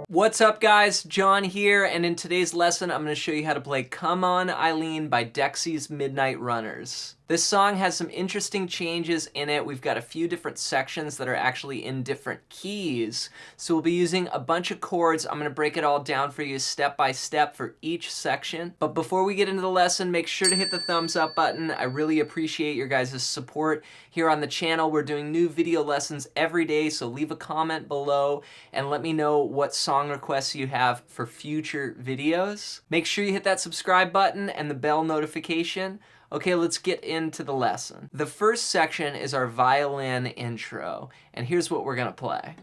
What's up guys, John here, and in today's lesson I'm going to show you how to play Come On Eileen by Dexy's Midnight Runners. This song has some interesting changes in it. We've got a few different sections that are actually in different keys. So we'll be using a bunch of chords. I'm going to break it all down for you step by step for each section. But before we get into the lesson, make sure to hit the thumbs up button. I really appreciate your guys' support here on the channel. We're doing new video lessons every day, so leave a comment below and let me know what song requests you have for future videos. Make sure you hit that subscribe button and the bell notification. Okay, let's get into the lesson. The first section is our violin intro, and here's what we're gonna play.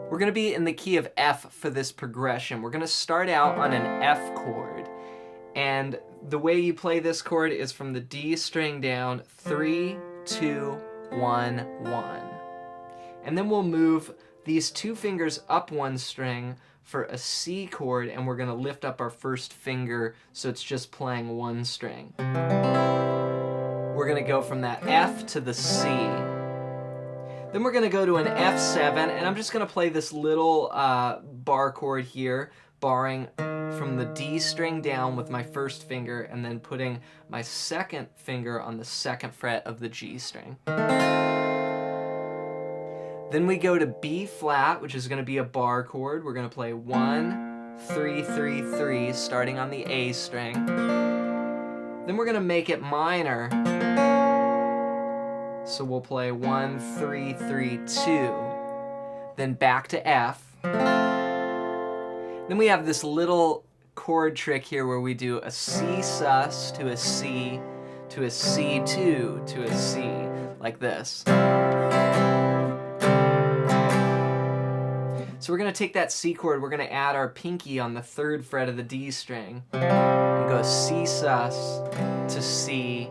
We're gonna be in the key of F for this progression. We're gonna start out on an F chord, and the way you play this chord is from the D string down, 3, 2, 1, 1. And then we'll move these two fingers up one string for a C chord, and we're gonna lift up our first finger so it's just playing one string. We're gonna go from that F to the C. Then we're gonna go to an F7, and I'm just gonna play this little bar chord here, barring from the D string down with my first finger and then putting my second finger on the second fret of the G string. Then we go to B flat, which is going to be a bar chord. We're going to play 1, 3, 3, 3, starting on the A string. Then we're going to make it minor. So we'll play 1, 3, 3, 2. Then back to F. Then we have this little chord trick here where we do a C sus to a C to a C2 to a C, like this. So we're going to take that C chord, we're going to add our pinky on the third fret of the D string, and go C sus to C,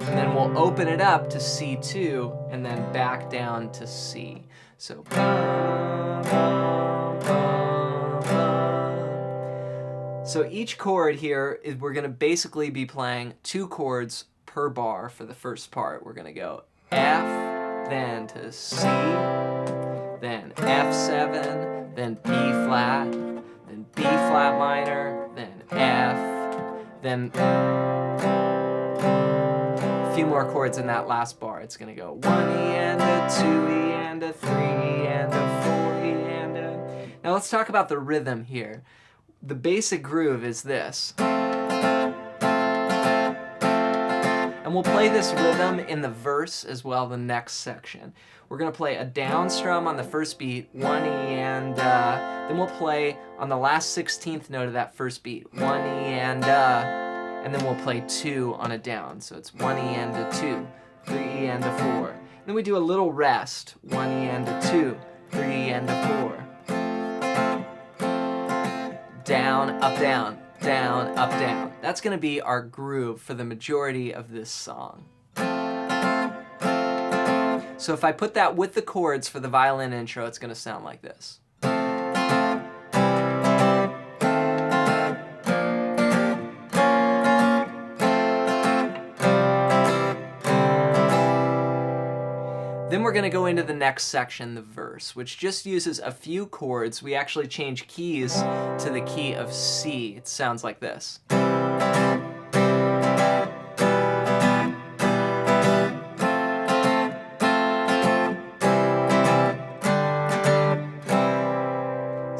and then we'll open it up to C2, and then back down to C. So So each chord here, we're going to basically be playing 2 chords per bar for the first part. We're going to go F, then to C, then F7, then B flat, then B flat minor, then F, then a few more chords in that last bar. It's going to go 1 E and a 2 E and a 3 E and a 4 E and a... Now let's talk about the rhythm here. The basic groove is this. And we'll play this rhythm in the verse as well, the next section. We're going to play a down strum on the first beat, 1 E and then we'll play on the last 16th note of that first beat, 1 E and then we'll play 2 on a down. So it's 1 E and a 2, 3 E and a 4. Then we do a little rest, 1 E and a 2, 3 E and a 4. Down, up, down, down, up, down. That's going to be our groove for the majority of this song. So if I put that with the chords for the violin intro, it's going to sound like this. Then we're going to go into the next section, the verse, which just uses a few chords. We actually change keys to the key of C. It sounds like this. So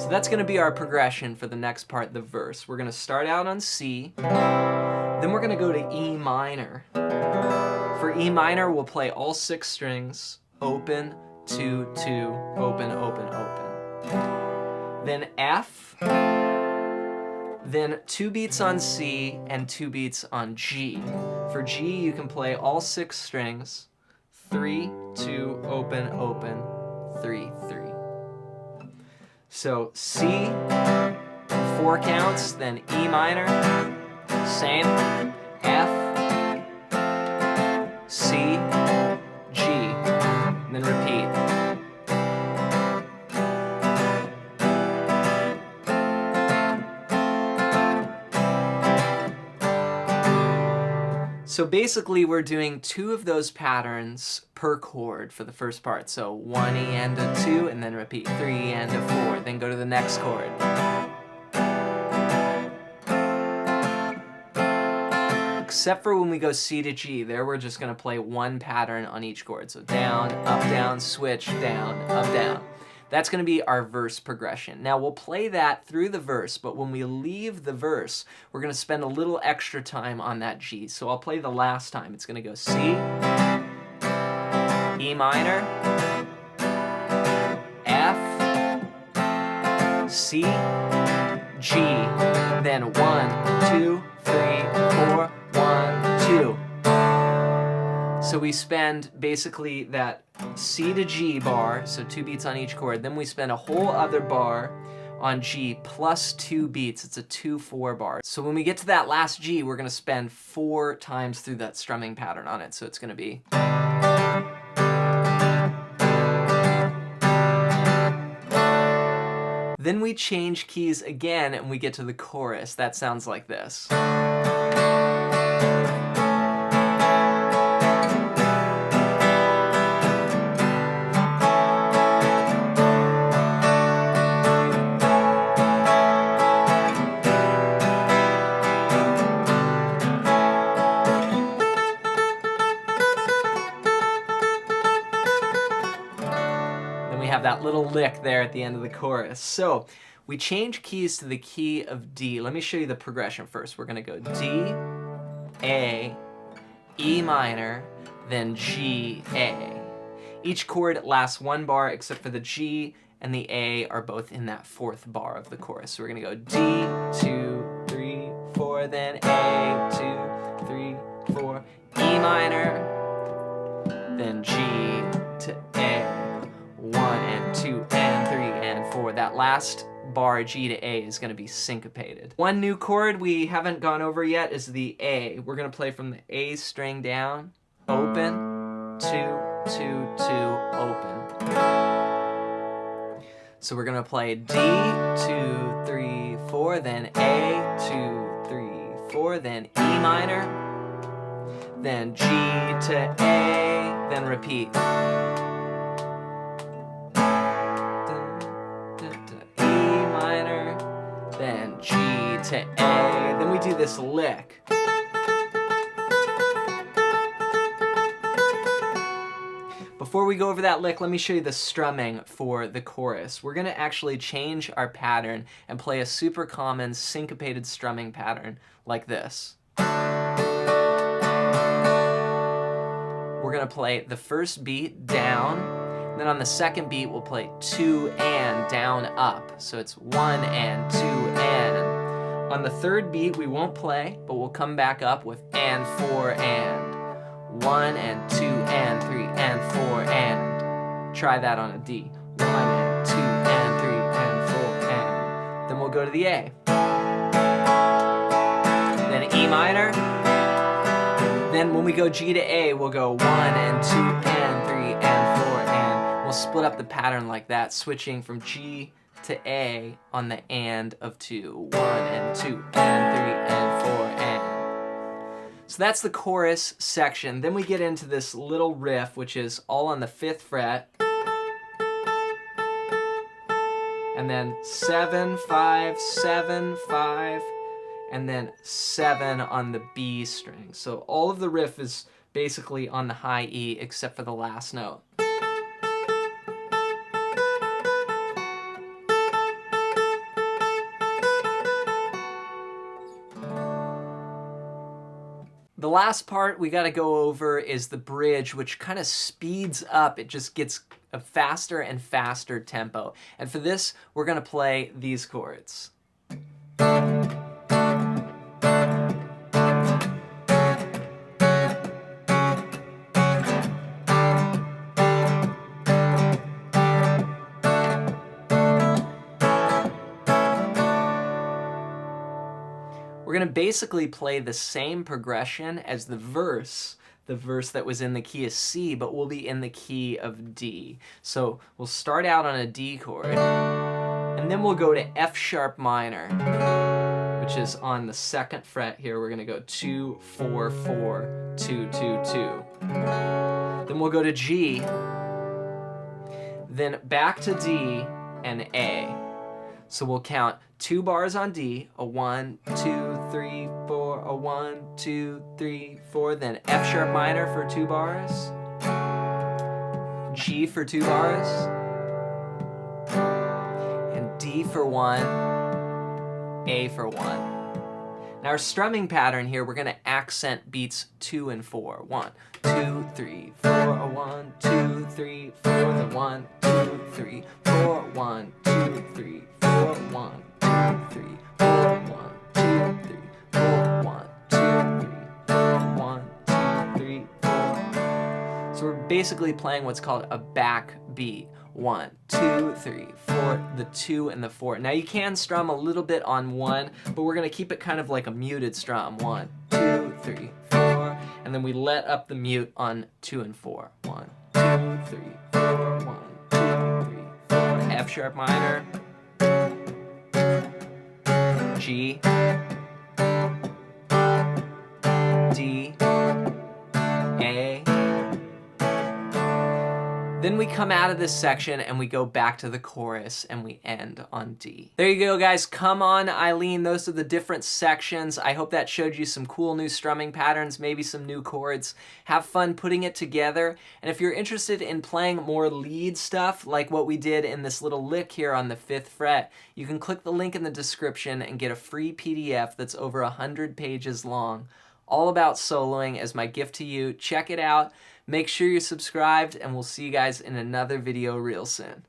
that's going to be our progression for the next part, the verse. We're going to start out on C, then we're going to go to E minor. For E minor, we'll play all 6 strings, open, 2, 2, open, open, open. Then F, then 2 beats on C and 2 beats on G. For G, you can play all 6 strings, 3, 2, open, open, 3, 3. So C, 4 counts, then E minor, same, F, C, G, and then repeat. So basically we're doing 2 of those patterns per chord for the first part. So 1 E and a 2, and then repeat 3 and a 4, then go to the next chord. Except for when we go C to G, there we're just gonna play 1 pattern on each chord. So down, switch, down, up, down. That's gonna be our verse progression. Now we'll play that through the verse, but when we leave the verse, we're gonna spend a little extra time on that G. So I'll play the last time. It's gonna go C, E minor, F, C, G, then 1, 2, 3, 4, 1, 2. So we spend basically that C to G bar, so 2 beats on each chord. Then we spend a whole other bar on G plus 2 beats. It's a 2-4 bar. So when we get to that last G, we're gonna spend 4 times through that strumming pattern on it. So it's gonna be. Then we change keys again and we get to the chorus. That sounds like this. We have that little lick there at the end of the chorus. So we change keys to the key of D. Let me show you the progression first. We're gonna go D, A, E minor, then G, A. Each chord lasts 1 bar except for the G and the A are both in that 4th bar of the chorus. So we're gonna go D, 2, 3, 4, then A, 2, 3, 4, E minor, then G to A. 1 and 2 and 3 and 4. That last bar, G to A, is going to be syncopated. One new chord we haven't gone over yet is the A. We're going to play from the A string down, open, 2, 2, 2, open. So we're going to play D, 2, 3, 4, then A, 2, 3, 4, then E minor, then G to A, then repeat. Then G to A, then we do this lick. Before we go over that lick, let me show you the strumming for the chorus. We're gonna actually change our pattern and play a super common syncopated strumming pattern like this. We're gonna play the first beat down, then on the second beat, we'll play 2 and down up. So it's 1 and 2 and. On the third beat, we won't play, but we'll come back up with and 4 and. 1 and 2 and 3 and 4 and. Try that on a D. 1 and 2 and 3 and 4 and. Then we'll go to the A. Then E minor. Then when we go G to A, we'll go 1 and 2 and 3 and 4 and. We'll split up the pattern like that, switching from G to A on the and of 2. 1 and 2 and 3 and 4 and. So that's the chorus section. Then we get into this little riff, which is all on the 5th fret. And then 7, 5, 7, 5, and then 7 on the B string. So all of the riff is basically on the high E except for the last note. The last part we got to go over is the bridge, which kind of speeds up. It just gets a faster and faster tempo. And for this, we're going to play these chords. We're going to basically play the same progression as the verse that was in the key of C, but we'll be in the key of D. So we'll start out on a D chord, and then we'll go to F sharp minor, which is on the 2nd fret here. We're gonna go 2, 4, 4, 2, 2, 2. Then we'll go to G, then back to D and A. So we'll count 2 bars on D, a 1, 2, 3, 4, a 1, 2, 3, 4, then F sharp minor for 2 bars, G for 2 bars, and D for 1, A for 1. Now our strumming pattern here, we're gonna accent beats 2 and 4. 1, 2, 3, 4, a 1, 2, 3, 4, the 1, 2, 3, 4, 1, 2, 3, 4, 1, 2, 3, 4, 1, 2, 3, 4, 1, 2, 3, 4, 1, 2, 3, 4. So we're basically playing what's called a back beat. 1, 2, 3, 4, the 2 and the 4. Now you can strum a little bit on 1, but we're gonna keep it kind of like a muted strum. 1, 2, 3, 4, and then we let up the mute on 2 and 4. 1, 2, 3, 4, 1, 2, 3, 4. F sharp minor, G, D, A. Then we come out of this section and we go back to the chorus and we end on D. There you go, guys. Come on, Eileen. Those are the different sections. I hope that showed you some cool new strumming patterns, maybe some new chords. Have fun putting it together. And if you're interested in playing more lead stuff, like what we did in this little lick here on the 5th fret, you can click the link in the description and get a free PDF that's over 100 pages long, all about soloing as my gift to you. Check it out. Make sure you're subscribed, and we'll see you guys in another video real soon.